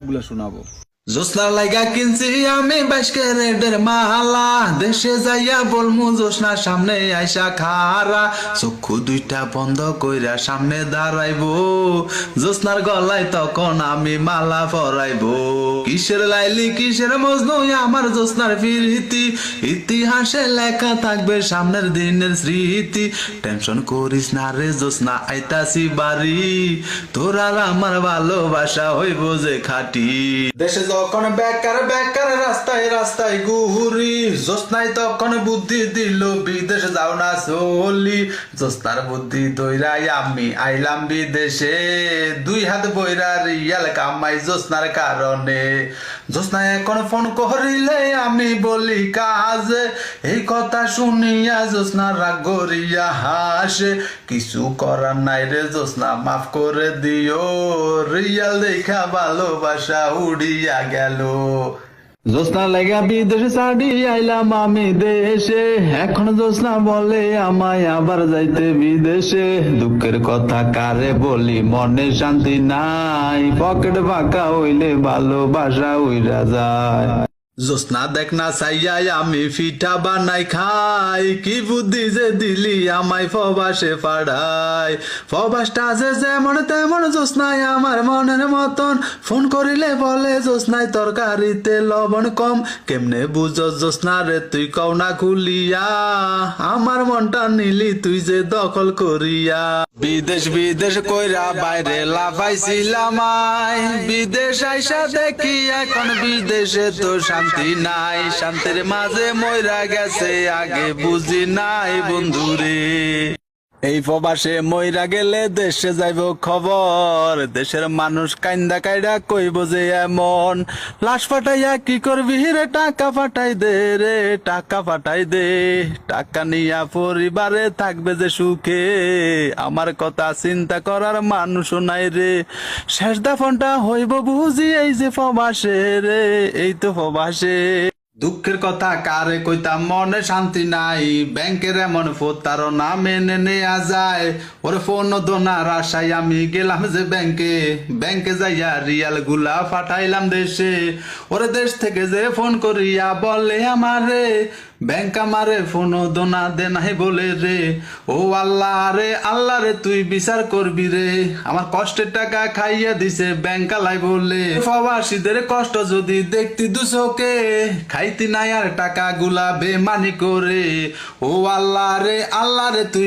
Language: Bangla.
গুলা শোনাবো। জোসনার লাইগা কিনছি আমি 22 ক্যারেটের মালা, দেশে যাইয়া বলমু জোসনার সামনে আইসা খারা, চক্ষু দুইটা বন্ধ কইরা সামনে দাঁড়াইবো, জোসনার গলায় তখন আমি মালা পরাইবো। কিসের লাইলি কিসের মজনু আমার জোসনার প্রীতি, ইতিহাসে লেখা থাকবে সামনের দিনের স্মৃতি। টেনশন করিস না রে জোসনা আইতাছি বাড়ি, তোর আর আমার ভালোবাসা হইব যে খাটি। দেশে যখন বেকার বেকার রাস্তায় রাস্তায় ঘুরি, জোসনাই তখন বুদ্ধি দিল বিদেশ যাও না চলি, জোসনার বুদ্ধি দইরাই আমি আইলাম বিদেশে, 2 হাত বইরা রিয়াল কামাই জোসনার কারণে। জোসনা এখন ফোন করিলে আমি বলি কাজে, এই কথা শুনিয়া জোসনা রাগ করিয়া হাসে, কিছু করার নাই রে জোসনা মাফ করে দিও, রিয়াল দেখা ভালোবাসা উড়িয়া গেল। জোসনা লেগা বিদেশে ছাড়ি আইলাম আমি দেশে, এখন জোসনা বলে আমায় আবার যাইতে বিদেশে, দুঃখের কথা কারে বলি মনে শান্তি নাই, পকেট ফাঁকা হইলে ভালোবাসা উইরা যায়। জোসনা দেখ না চাইয়াই আমি পিঠা বানাই খাই, কি বুদ্ধি যে দিলি আমায় প্রবাসে পাড়াই, প্রবাসটা যে যেমন তেমন জোসনাই আমার মনের মতন, ফোন করিলে বলে জোসনাই তরকারিতে লবণ কম, কেমনে বুঝো জোসনা রে তুই কও না খুলিয়া, আমার মনটা নিলি তুই যে দখল করিয়া। বিদেশ বিদেশ কইরা বাইরে লাফাইছিলাম আই, বিদেশ আইসা দেখি এখন বিদেশে তো শান্তি নাই, শান্তির মাঝে মইরা গেছে আগে বুঝি নাই বন্ধুরে। এই প্রবাসে মইরা গেলে দেশে যাইব খবর, দেশের মানুষ কান্দা কাইডা কইব যে এমন, লাশ ফাটাইয়া কি করবি রে টাকা ফাটাই দে রে, টাকা ফাটাই দে, টাকা নিয়া পরিবারে থাকবে যে সুখে, আমার কথা চিন্তা করার মানুষও নাই রে, শেষ দাফনটা হইব বুঝি এই যে প্রবাসে রে, এই তো প্রবাসে। দুঃখের কথা কারে কইতাম মনে শান্তি নাই, ব্যাংকের এমন প্রতারণা মেনে নেয়া যায়, ওরে ফোন দোনার আশায় আমি গেলাম যে ব্যাংকে যাইয়া রিয়াল গুলা পাঠাইলাম দেশে, ওরে দেশ থেকে যে ফোন করিয়া বলে আমারে, ব্যাংক আমারে ফোন দোনা দে নাই বলে রে, ও আল্লাহ রে তুই বিচার করবি রে, আমার কষ্টের টাকা খাইয়া দিছে ব্যাংক আলাই বলে, প্রবাসীদের কষ্ট যদি দেখতি দুচোখে, খাইতি নাই আর টাকা গুলা বেমানি করে, ও আল্লাহ রে তুই